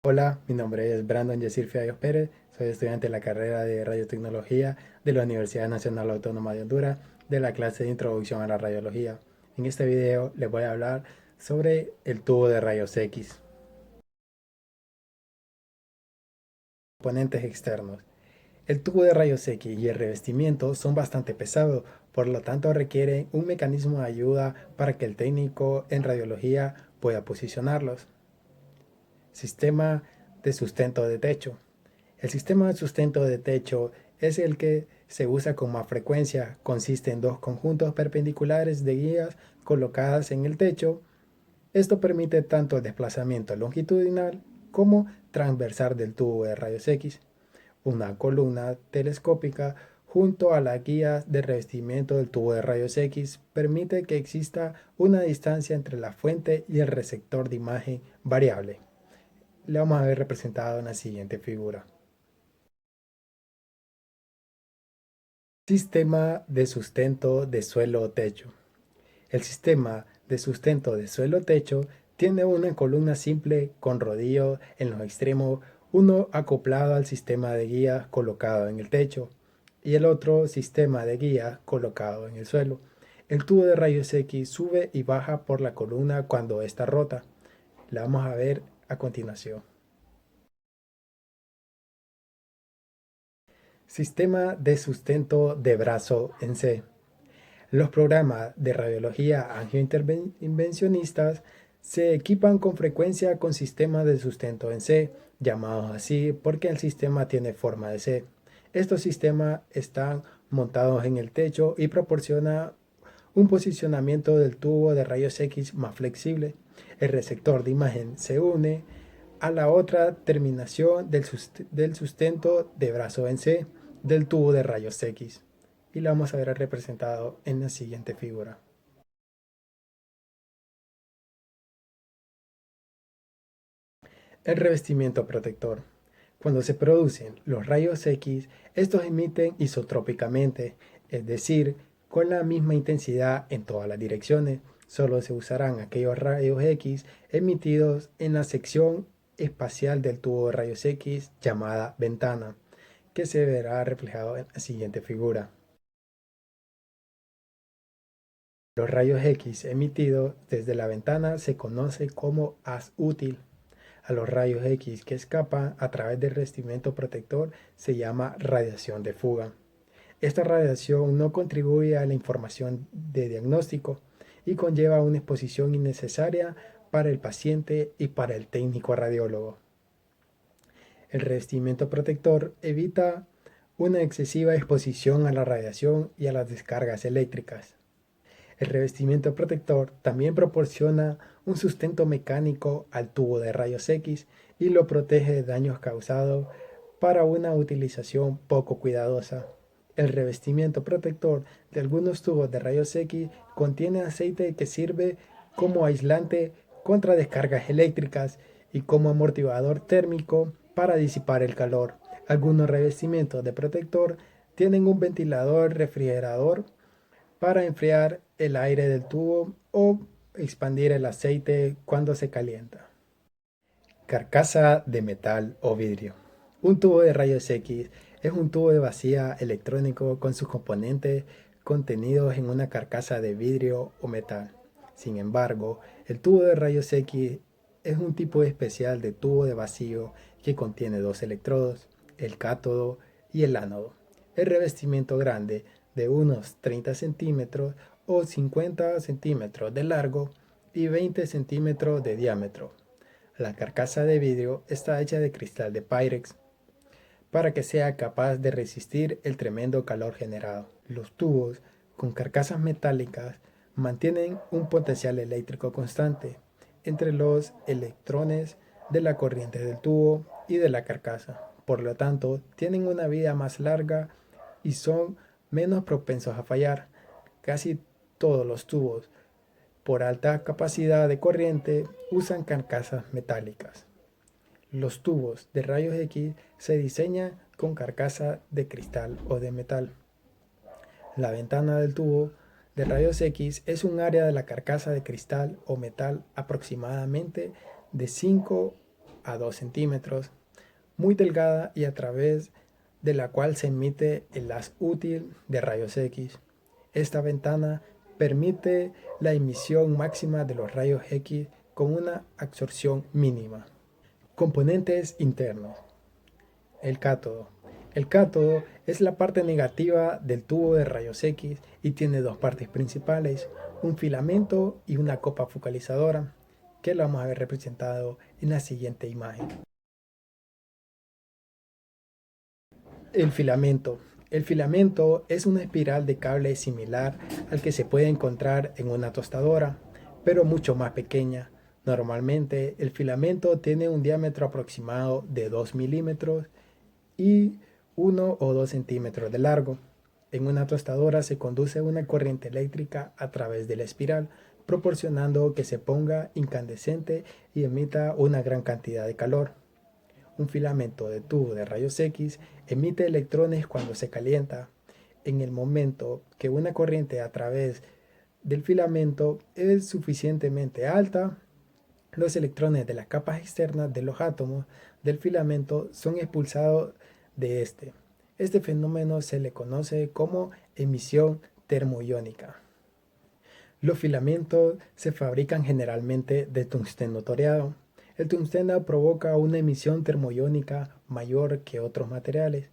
Hola, mi nombre es Brandon Yesir Fiallos Pérez, soy estudiante de la carrera de Radiotecnología de la Universidad Nacional Autónoma de Honduras, de la clase de Introducción a la Radiología. En este video les voy a hablar sobre el tubo de rayos X. Componentes externos. El tubo de rayos X y el revestimiento son bastante pesados, por lo tanto requieren un mecanismo de ayuda para que el técnico en radiología pueda posicionarlos. Sistema de sustento de techo. El sistema de sustento de techo es el que se usa con más frecuencia. Consiste en dos conjuntos perpendiculares de guías colocadas en el techo. Esto permite tanto el desplazamiento longitudinal como transversal del tubo de rayos X. Una columna telescópica junto a la guía de revestimiento del tubo de rayos X permite que exista una distancia entre la fuente y el receptor de imagen variable. Le vamos a ver representado en la siguiente figura. Sistema de sustento de suelo-techo. El sistema de sustento de suelo-techo tiene una columna simple con rodillo en los extremos, uno acoplado al sistema de guía colocado en el techo y el otro sistema de guía colocado en el suelo. El tubo de rayos X sube y baja por la columna cuando está rota. La vamos a ver a continuación. Sistema de sustento de brazo en C. Los programas de radiología angiointervencionistas se equipan con frecuencia con sistemas de sustento en C, llamados así porque el sistema tiene forma de C. Estos sistemas están montados en el techo y proporcionan un posicionamiento del tubo de rayos X más flexible. El receptor de imagen se une a la otra terminación del sustento de brazo en C del tubo de rayos X y lo vamos a ver representado en la siguiente figura. El revestimiento protector. Cuando se producen los rayos X, estos emiten isotrópicamente, es decir, con la misma intensidad en todas las direcciones. Solo se usarán aquellos rayos X emitidos en la sección espacial del tubo de rayos X llamada ventana, que se verá reflejado en la siguiente figura. Los rayos X emitidos desde la ventana se conoce como haz útil. A los rayos X que escapan a través del revestimiento protector se llama radiación de fuga. Esta radiación no contribuye a la información de diagnóstico y conlleva una exposición innecesaria para el paciente y para el técnico radiólogo. El revestimiento protector evita una excesiva exposición a la radiación y a las descargas eléctricas. El revestimiento protector también proporciona un sustento mecánico al tubo de rayos X y lo protege de daños causados para una utilización poco cuidadosa. El revestimiento protector de algunos tubos de rayos X contiene aceite que sirve como aislante contra descargas eléctricas y como amortiguador térmico para disipar el calor. Algunos revestimientos de protector tienen un ventilador refrigerador para enfriar el aire del tubo o expandir el aceite cuando se calienta. Carcasa de metal o vidrio. Un tubo de rayos X es un tubo de vacía electrónico con sus componentes contenidos en una carcasa de vidrio o metal. Sin embargo, el tubo de rayos X es un tipo especial de tubo de vacío que contiene dos electrodos, el cátodo y el ánodo. El revestimiento grande de unos 30 centímetros o 50 centímetros de largo y 20 centímetros de diámetro. La carcasa de vidrio está hecha de cristal de Pyrex para que sea capaz de resistir el tremendo calor generado. Los tubos con carcasas metálicas mantienen un potencial eléctrico constante entre los electrones de la corriente del tubo y de la carcasa. Por lo tanto, tienen una vida más larga y son menos propensos a fallar. Casi todos los tubos por alta capacidad de corriente usan carcasas metálicas. Los tubos de rayos X se diseñan con carcasa de cristal o de metal. La ventana del tubo de rayos X es un área de la carcasa de cristal o metal aproximadamente de 5 a 2 centímetros, muy delgada y a través de la cual se emite el haz útil de rayos X. Esta ventana permite la emisión máxima de los rayos X con una absorción mínima. Componentes internos. El cátodo. El cátodo es la parte negativa del tubo de rayos X y tiene dos partes principales, un filamento y una copa focalizadora, que lo vamos a ver representado en la siguiente imagen. El filamento. El filamento es una espiral de cable similar al que se puede encontrar en una tostadora, pero mucho más pequeña. Normalmente el filamento tiene un diámetro aproximado de 2 milímetros y 1 o 2 centímetros de largo. En una tostadora se conduce una corriente eléctrica a través de la espiral, proporcionando que se ponga incandescente y emita una gran cantidad de calor. Un filamento de tubo de rayos X emite electrones cuando se calienta. En el momento que una corriente a través del filamento es suficientemente alta, los electrones de las capas externas de los átomos del filamento son expulsados de este. Este fenómeno se le conoce como emisión termoiónica. Los filamentos se fabrican generalmente de tungsteno toreado. El tungsteno provoca una emisión termoiónica mayor que otros materiales.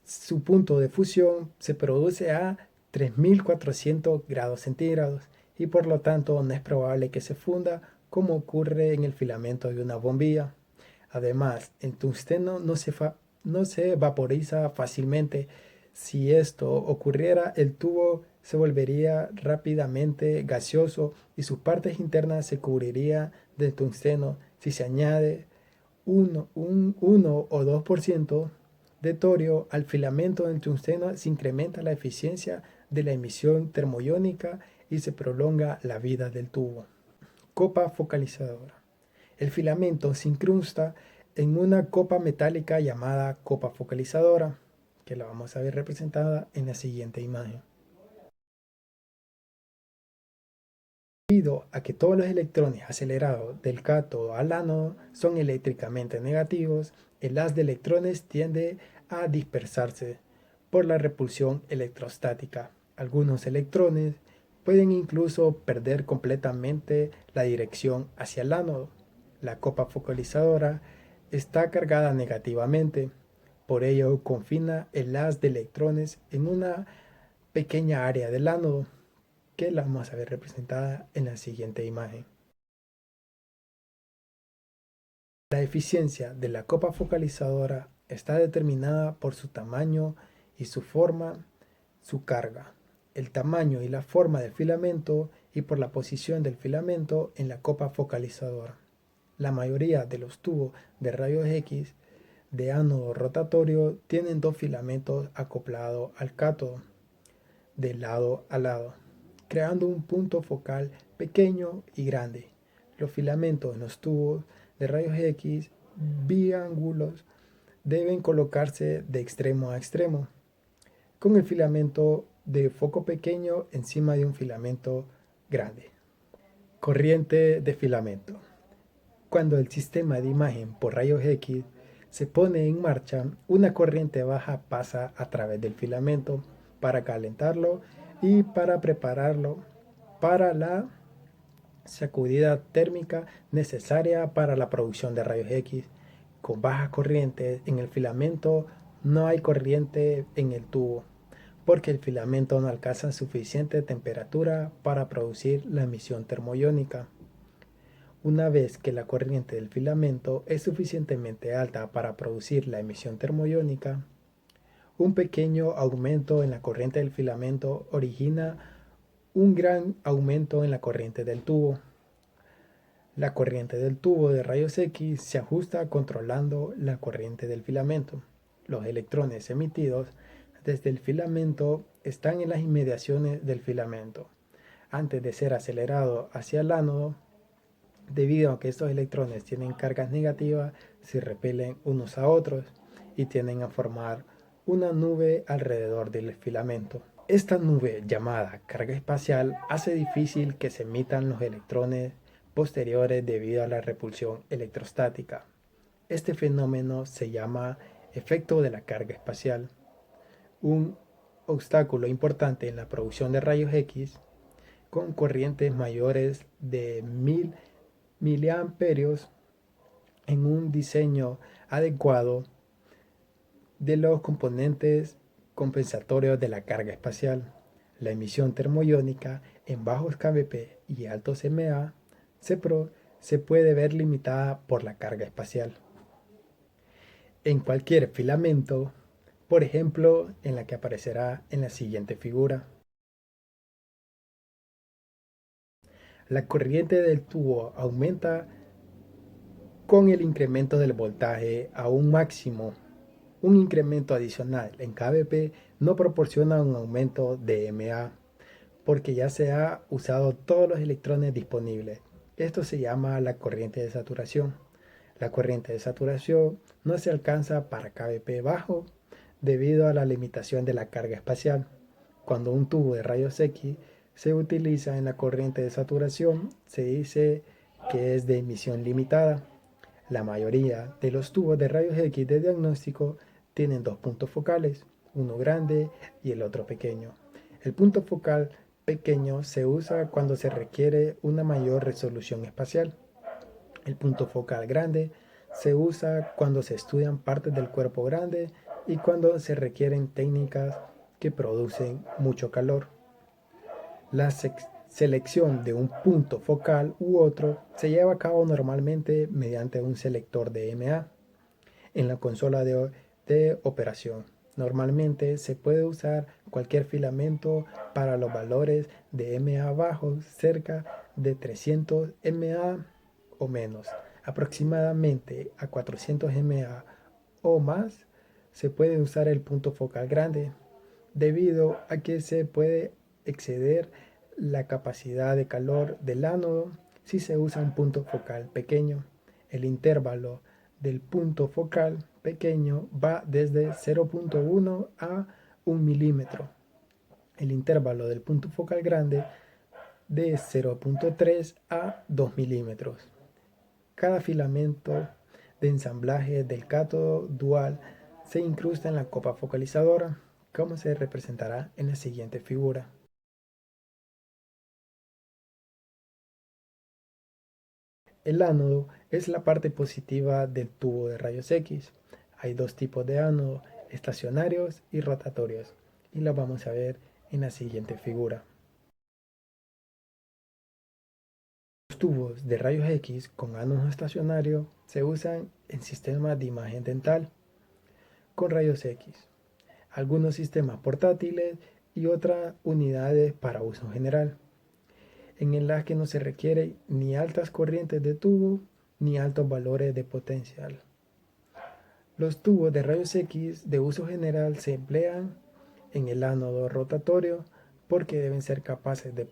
Su punto de fusión se produce a 3400 grados centígrados y por lo tanto no es probable que se funda como ocurre en el filamento de una bombilla. Además, el tungsteno no se vaporiza fácilmente. Si esto ocurriera, el tubo se volvería rápidamente gaseoso y sus partes internas se cubriría de tungsteno. Si se añade un 1 o 2% de torio al filamento del tungsteno, se incrementa la eficiencia de la emisión termoiónica y se prolonga la vida del tubo. Copa focalizadora. El filamento se incrusta en una copa metálica llamada copa focalizadora, que la vamos a ver representada en la siguiente imagen. Debido a que todos los electrones acelerados del cátodo al ánodo son eléctricamente negativos, el haz de electrones tiende a dispersarse por la repulsión electrostática. Algunos electrones pueden incluso perder completamente la dirección hacia el ánodo. La copa focalizadora está cargada negativamente, por ello confina el haz de electrones en una pequeña área del ánodo, que la vamos a ver representada en la siguiente imagen. La eficiencia de la copa focalizadora está determinada por su tamaño y su forma, su carga, el tamaño y la forma del filamento y por la posición del filamento en la copa focalizadora. La mayoría de los tubos de rayos X de ánodo rotatorio tienen dos filamentos acoplados al cátodo, de lado a lado, creando un punto focal pequeño y grande. Los filamentos en los tubos de rayos X biángulos deben colocarse de extremo a extremo, con el filamento de foco pequeño encima de un filamento grande. Corriente de filamento. Cuando el sistema de imagen por rayos X se pone en marcha, una corriente baja pasa a través del filamento para calentarlo y para prepararlo para la sacudida térmica necesaria para la producción de rayos X. Con bajas corrientes en el filamento no hay corriente en el tubo, porque el filamento no alcanza suficiente temperatura para producir la emisión termoiónica. Una vez que la corriente del filamento es suficientemente alta para producir la emisión termoiónica, un pequeño aumento en la corriente del filamento origina un gran aumento en la corriente del tubo. La corriente del tubo de rayos X se ajusta controlando la corriente del filamento. Los electrones emitidos desde el filamento están en las inmediaciones del filamento. Antes de ser acelerados hacia el ánodo, debido a que estos electrones tienen cargas negativas, se repelen unos a otros y tienden a formar una nube alrededor del filamento. Esta nube, llamada carga espacial, hace difícil que se emitan los electrones posteriores debido a la repulsión electrostática. Este fenómeno se llama efecto de la carga espacial. Un obstáculo importante en la producción de rayos X con corrientes mayores de 1000 miliamperios en un diseño adecuado de los componentes compensatorios de la carga espacial. La emisión termoiónica en bajos kBp y altos mA se puede ver limitada por la carga espacial. En cualquier filamento, por ejemplo, en la que aparecerá en la siguiente figura. La corriente del tubo aumenta con el incremento del voltaje a un máximo. Un incremento adicional en kBp no proporciona un aumento de mA, porque ya se ha usado todos los electrones disponibles. Esto se llama la corriente de saturación. La corriente de saturación no se alcanza para kBp bajo debido a la limitación de la carga espacial. Cuando un tubo de rayos X se utiliza en la corriente de saturación, se dice que es de emisión limitada. La mayoría de los tubos de rayos X de diagnóstico tienen dos puntos focales, uno grande y el otro pequeño. El punto focal pequeño se usa cuando se requiere una mayor resolución espacial. El punto focal grande se usa cuando se estudian partes del cuerpo grande y cuando se requieren técnicas que producen mucho calor. La selección de un punto focal u otro se lleva a cabo normalmente mediante un selector de mA en la consola de operación. Normalmente se puede usar cualquier filamento para los valores de mA bajos cerca de 300 mA o menos. Aproximadamente a 400 mA o más se puede usar el punto focal grande, debido a que se puede exceder la capacidad de calor del ánodo si se usa un punto focal pequeño. El intervalo del punto focal pequeño va desde 0.1 a 1 milímetro. El intervalo del punto focal grande de 0.3 a 2 milímetros. Cada filamento de ensamblaje del cátodo dual se incrusta en la copa focalizadora, como se representará en la siguiente figura. El ánodo es la parte positiva del tubo de rayos X. Hay dos tipos de ánodo, estacionarios y rotatorios, y los vamos a ver en la siguiente figura. Los tubos de rayos X con ánodo estacionario se usan en sistemas de imagen dental con rayos X, algunos sistemas portátiles y otras unidades para uso general, en las que no se requiere ni altas corrientes de tubo ni altos valores de potencial. Los tubos de rayos X de uso general se emplean en el ánodo rotatorio porque deben ser capaces de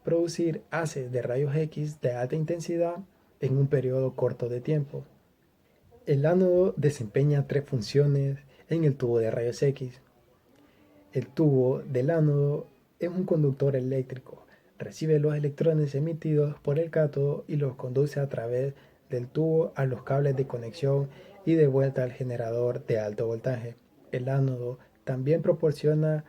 producir haces de rayos X de alta intensidad en un periodo corto de tiempo. El ánodo desempeña tres funciones en el tubo de rayos X. El tubo del ánodo es un conductor eléctrico. Recibe los electrones emitidos por el cátodo y los conduce a través del tubo a los cables de conexión y de vuelta al generador de alto voltaje. El ánodo también proporciona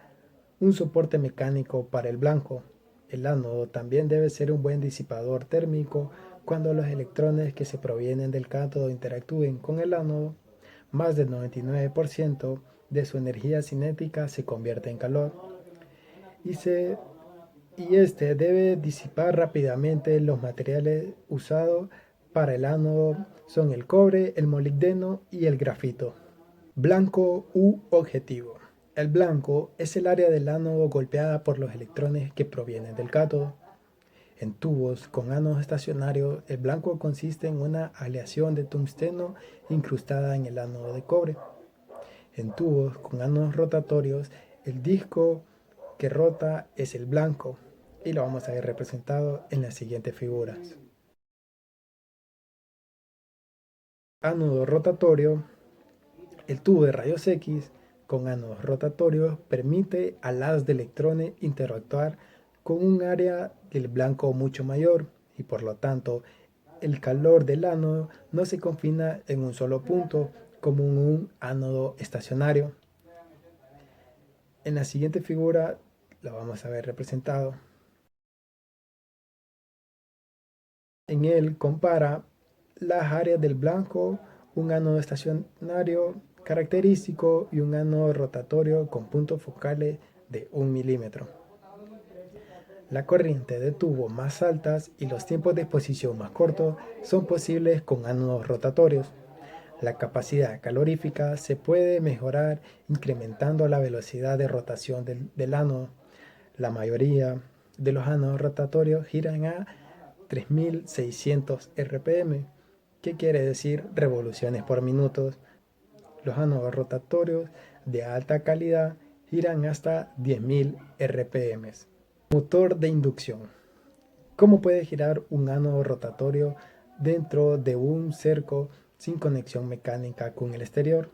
un soporte mecánico para el blanco. El ánodo también debe ser un buen disipador térmico cuando los electrones que se provienen del cátodo interactúen con el ánodo. Más del 99% de su energía cinética se convierte en calor y este debe disipar rápidamente. Los materiales usados para el ánodo son el cobre, el molibdeno y el grafito. Blanco u objetivo. El blanco es el área del ánodo golpeada por los electrones que provienen del cátodo. En tubos con ánodos estacionarios, el blanco consiste en una aleación de tungsteno incrustada en el ánodo de cobre. En tubos con ánodos rotatorios, el disco que rota es el blanco y lo vamos a ver representado en las siguientes figuras. Ánodo rotatorio. El tubo de rayos X con ánodos rotatorios permite al haz de electrones interactuar con un área del blanco mucho mayor y por lo tanto el calor del ánodo no se confina en un solo punto como en un ánodo estacionario. En la siguiente figura lo vamos a ver representado. En él compara las áreas del blanco, un ánodo estacionario característico y un ánodo rotatorio con puntos focales de 1 milímetro. La corriente de tubo más altas y los tiempos de exposición más cortos son posibles con ánodos rotatorios. La capacidad calorífica se puede mejorar incrementando la velocidad de rotación del ánodo. La mayoría de los ánodos rotatorios giran a 3600 RPM, que quiere decir revoluciones por minuto. Los ánodos rotatorios de alta calidad giran hasta 10.000 RPM. Motor de inducción. ¿Cómo puede girar un ánodo rotatorio dentro de un cerco sin conexión mecánica con el exterior?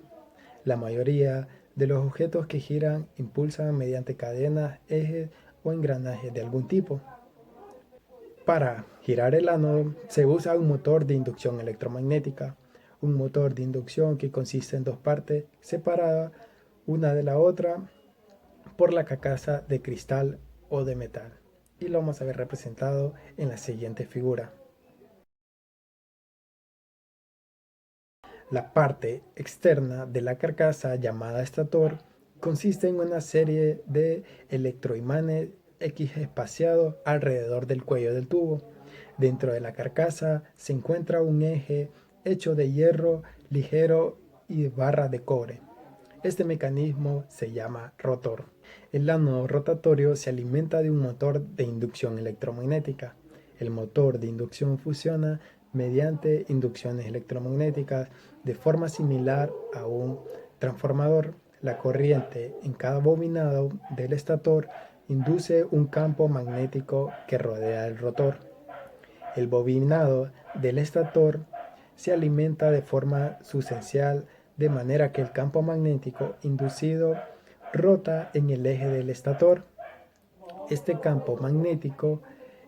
La mayoría de los objetos que giran impulsan mediante cadenas, ejes o engranajes de algún tipo. Para girar el ánodo se usa un motor de inducción electromagnética, un motor de inducción que consiste en dos partes separadas una de la otra por la carcasa de cristal o de metal. Y lo vamos a ver representado en la siguiente figura. La parte externa de la carcasa llamada estator consiste en una serie de electroimanes X espaciados alrededor del cuello del tubo. Dentro de la carcasa se encuentra un eje hecho de hierro ligero y barras de cobre. Este mecanismo se llama rotor. El ánodo rotatorio se alimenta de un motor de inducción electromagnética. El motor de inducción funciona mediante inducciones electromagnéticas de forma similar a un transformador. La corriente en cada bobinado del estator induce un campo magnético que rodea el rotor. El bobinado del estator se alimenta de forma sustancial de manera que el campo magnético inducido rota en el eje del estator. Este campo magnético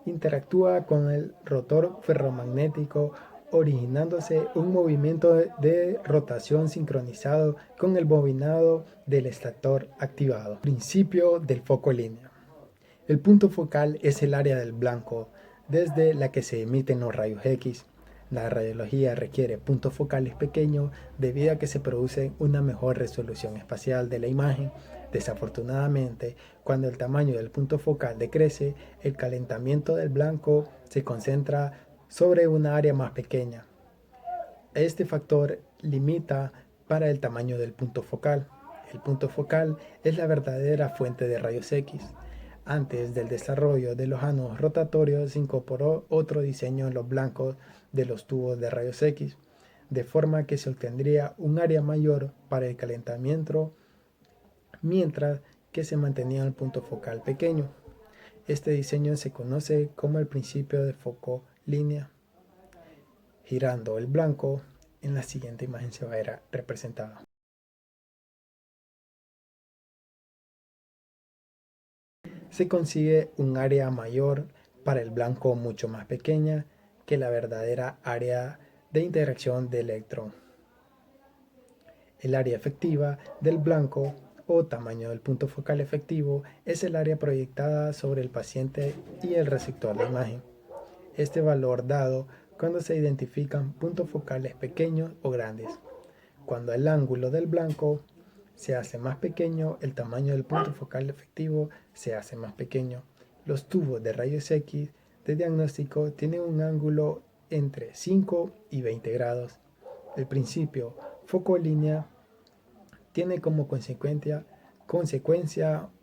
interactúa con el rotor ferromagnético originándose un movimiento de rotación sincronizado con el bobinado del estator activado. Principio del foco línea. El punto focal es el área del blanco desde la que se emiten los rayos X. La radiología requiere puntos focales pequeños debido a que se produce una mejor resolución espacial de la imagen. Desafortunadamente, cuando el tamaño del punto focal decrece, el calentamiento del blanco se concentra sobre una área más pequeña. Este factor limita para el tamaño del punto focal. El punto focal es la verdadera fuente de rayos X. Antes del desarrollo de los ánodos rotatorios se incorporó otro diseño en los blancos de los tubos de rayos X, de forma que se obtendría un área mayor para el calentamiento, mientras que se mantenía el punto focal pequeño. Este diseño se conoce como el principio de foco línea. Girando el blanco, en la siguiente imagen se va a ver representado. Se consigue un área mayor para el blanco mucho más pequeña que la verdadera área de interacción del electrón. El área efectiva del blanco o tamaño del punto focal efectivo es el área proyectada sobre el paciente y el receptor de imagen. Este valor dado cuando se identifican puntos focales pequeños o grandes. Cuando el ángulo del blanco se hace más pequeño, el tamaño del punto focal efectivo se hace más pequeño. Los tubos de rayos X de diagnóstico tienen un ángulo entre 5 y 20 grados. El principio foco línea tiene como consecuencia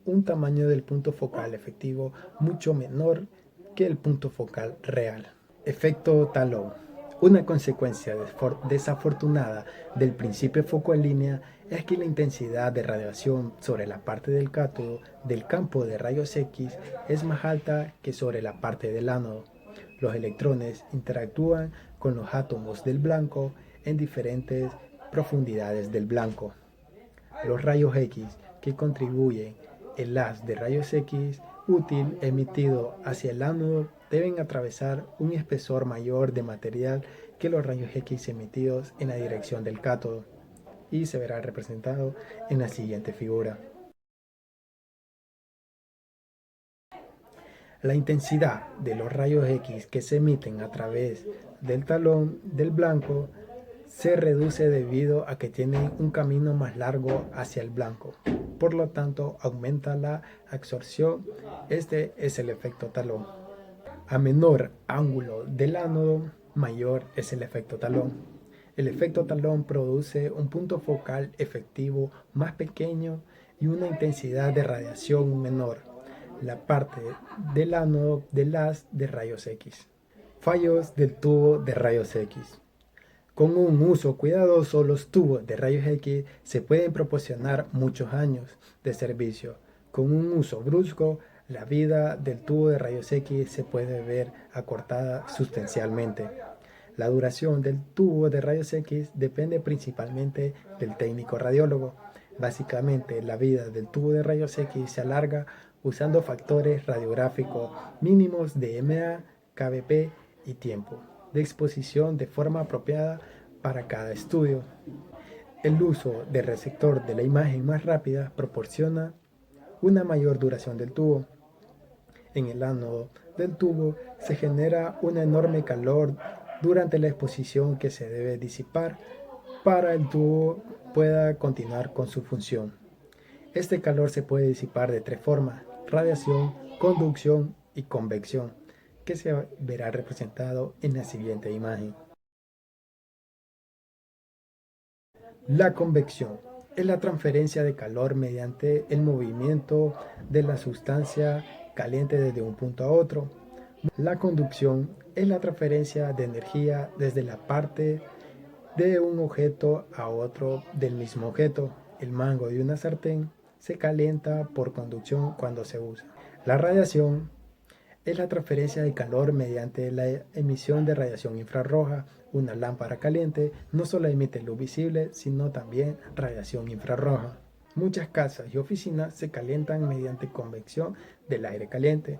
un tamaño del punto focal efectivo mucho menor que el punto focal real. Efecto Talón. Una consecuencia desafortunada del principio foco en línea es que la intensidad de radiación sobre la parte del cátodo del campo de rayos X es más alta que sobre la parte del ánodo. Los electrones interactúan con los átomos del blanco en diferentes profundidades del blanco. Los rayos X que contribuyen el haz de rayos X útil emitido hacia el ánodo deben atravesar un espesor mayor de material que los rayos X emitidos en la dirección del cátodo, y se verá representado en la siguiente figura. La intensidad de los rayos X que se emiten a través del talón del blanco se reduce debido a que tienen un camino más largo hacia el blanco. Por lo tanto, aumenta la absorción. Este es el efecto talón. A menor ángulo del ánodo, mayor es el efecto talón. El efecto talón produce un punto focal efectivo más pequeño y una intensidad de radiación menor. La parte del ánodo del haz de rayos X. Fallos del tubo de rayos X. Con un uso cuidadoso, los tubos de rayos X se pueden proporcionar muchos años de servicio. Con un uso brusco, la vida del tubo de rayos X se puede ver acortada sustancialmente. La duración del tubo de rayos X depende principalmente del técnico radiólogo. Básicamente, la vida del tubo de rayos X se alarga usando factores radiográficos mínimos de MA, KBP y tiempo de exposición de forma apropiada para cada estudio. El uso del receptor de la imagen más rápida proporciona una mayor duración del tubo. En el ánodo del tubo se genera un enorme calor durante la exposición que se debe disipar para que el tubo pueda continuar con su función. Este calor se puede disipar de tres formas: radiación, conducción y convección, que se verá representado en la siguiente imagen. La convección es la transferencia de calor mediante el movimiento de la sustancia caliente desde un punto a otro. La conducción es la transferencia de energía desde la parte de un objeto a otro del mismo objeto. El mango de una sartén se calienta por conducción cuando se usa. La radiación es la transferencia de calor mediante la emisión de radiación infrarroja. Una lámpara caliente no solo emite luz visible, sino también radiación infrarroja. Muchas casas y oficinas se calientan mediante convección del aire caliente.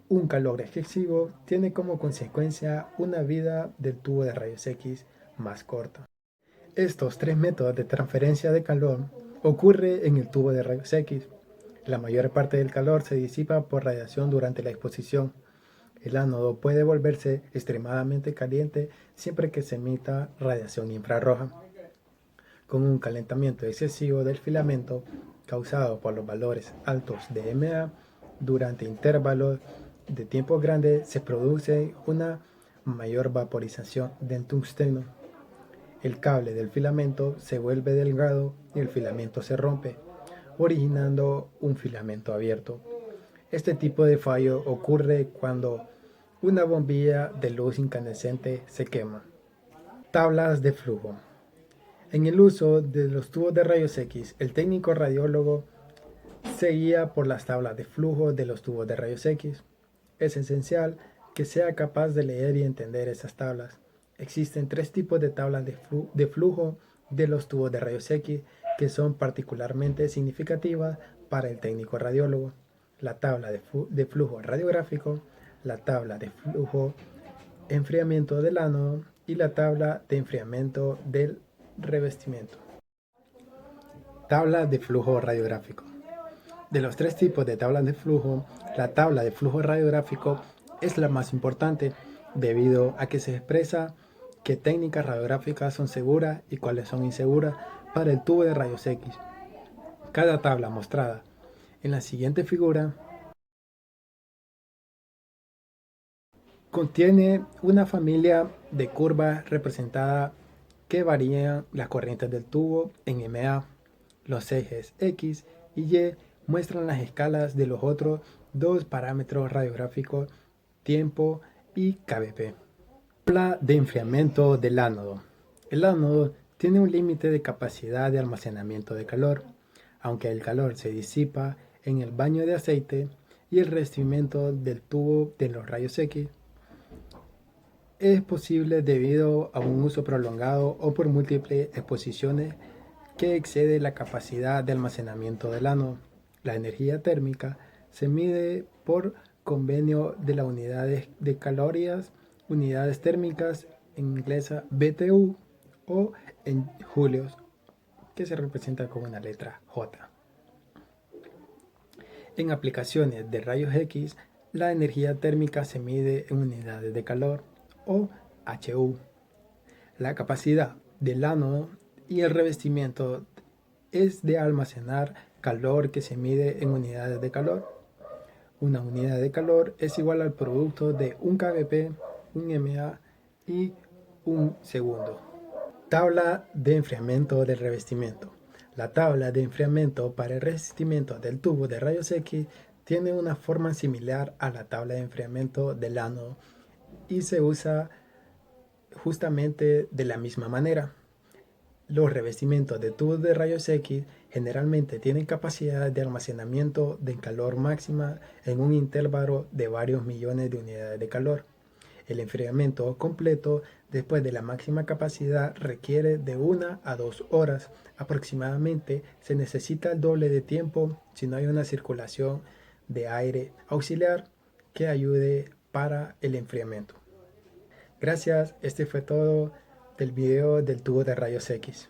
Un calor excesivo tiene como consecuencia una vida del tubo de rayos X más corta. Estos tres métodos de transferencia de calor ocurren en el tubo de rayos X. La mayor parte del calor se disipa por radiación durante la exposición. El ánodo puede volverse extremadamente caliente siempre que se emita radiación infrarroja. Con un calentamiento excesivo del filamento causado por los valores altos de MA durante intervalos de tiempo grandes, se produce una mayor vaporización del tungsteno. El cable del filamento se vuelve delgado y el filamento se rompe, originando un filamento abierto. Este tipo de fallo ocurre cuando una bombilla de luz incandescente se quema. Tablas de flujo. En el uso de los tubos de rayos X, el técnico radiólogo se guía por las tablas de flujo de los tubos de rayos X. Es esencial que sea capaz de leer y entender esas tablas. Existen tres tipos de tablas de flujo de los tubos de rayos X que son particularmente significativas para el técnico radiólogo: la tabla de flujo radiográfico, la tabla de flujo enfriamiento del ánodo y la tabla de enfriamiento del revestimiento. Tabla de flujo radiográfico. De los tres tipos de tablas de flujo, la tabla de flujo radiográfico es la más importante debido a que se expresa qué técnicas radiográficas son seguras y cuáles son inseguras para el tubo de rayos X. Cada tabla mostrada en la siguiente figura contiene una familia de curvas representadas que varían las corrientes del tubo en MA. Los ejes X y Y muestran las escalas de los otros dos parámetros radiográficos, tiempo y KBP. Tabla de enfriamiento del ánodo. El ánodo tiene un límite de capacidad de almacenamiento de calor. Aunque el calor se disipa en el baño de aceite y el revestimiento del tubo de los rayos X, es posible debido a un uso prolongado o por múltiples exposiciones que excede la capacidad de almacenamiento del ánodo. La energía térmica Se mide por convenio de las unidades de calorías, unidades térmicas, en inglesa BTU, o en julios, que se representa con una letra J. En aplicaciones de rayos X, la energía térmica se mide en unidades de calor, o HU. La capacidad del ánodo y el revestimiento es de almacenar calor, que se mide en unidades de calor. Una unidad de calor es igual al producto de un kBp, un mA y un segundo. Tabla de enfriamiento del revestimiento. La tabla de enfriamiento para el revestimiento del tubo de rayos X tiene una forma similar a la tabla de enfriamiento del ánodo y se usa justamente de la misma manera. Los revestimientos de tubos de rayos X generalmente tienen capacidad de almacenamiento de calor máxima en un intervalo de varios millones de unidades de calor. El enfriamiento completo después de la máxima capacidad requiere de 1 a 2 horas. Aproximadamente se necesita el doble de tiempo si no hay una circulación de aire auxiliar que ayude para el enfriamiento. Gracias, este fue todo del video del tubo de rayos X.